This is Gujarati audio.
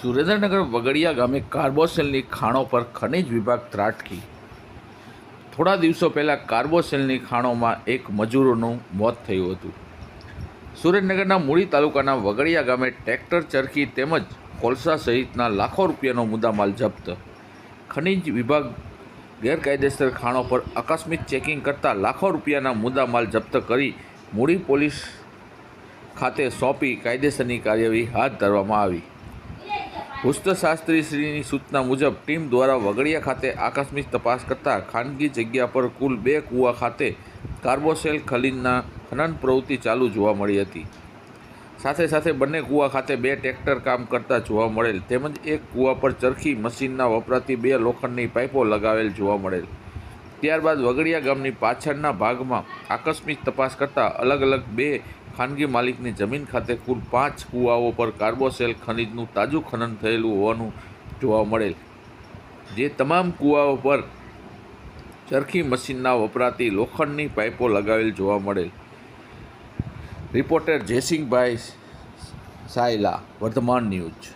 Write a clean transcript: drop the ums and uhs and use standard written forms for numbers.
સુરેન્દ્રનગર વગડિયા ગામે કાર્બોસેલની ખાણો પર ખનિજ વિભાગ ત્રાટકી। થોડા દિવસો પહેલાં કાર્બોસેલની ખાણોમાં એક મજૂરોનું મોત થયું હતું। સુરેન્દ્રનગરના મૂળી તાલુકાના વગડિયા ગામે ટ્રેક્ટર, ચરખી તેમજ કોલસા સહિતના લાખો રૂપિયાનો મુદ્દામાલ જપ્ત। ખનિજ વિભાગ ગેરકાયદેસર ખાણો પર આકસ્મિક ચેકિંગ કરતા લાખો રૂપિયાના મુદ્દામાલ જપ્ત કરી મૂળી પોલીસ ખાતે સોંપી કાયદેસરની કાર્યવાહી હાથ ધરવામાં આવી। ભૂસ્તશાસ્ત્રીશ્રીની સૂચના મુજબ ટીમ દ્વારા વગડિયા ખાતે આકસ્મિક તપાસ કરતા ખાનગી જગ્યા પર કુલ 2 કૂવા ખાતે કાર્બોસેલ ખનીજના ખનન પ્રવૃત્તિ ચાલુ જોવા મળી હતી। સાથે સાથે બંને કૂવા ખાતે 2 ટ્રેક્ટર કામ કરતા જોવા મળેલ તેમજ એક કૂવા પર ચરખી મશીનના વપરાતી 2 લોખંડની પાઇપો લગાવેલ જોવા મળેલ। ત્યારબાદ વગડિયા ગામની પાછળના ભાગમાં આકસ્મિક તપાસ કરતા અલગ અલગ 2 ખાનગી માલિકની જમીન ખાતે કુલ 5 કૂવાઓ પર કાર્બોસેલ ખનીજનું તાજું ખનન થયેલું હોવાનું જોવા મળેલ, જે તમામ કૂવાઓ પર ચરખી મશીનના વપરાતી લોખંડની પાઇપો લગાવેલ જોવા મળેલ। Reporter જયસિંહભાઈ Sayla, Vardhaman news.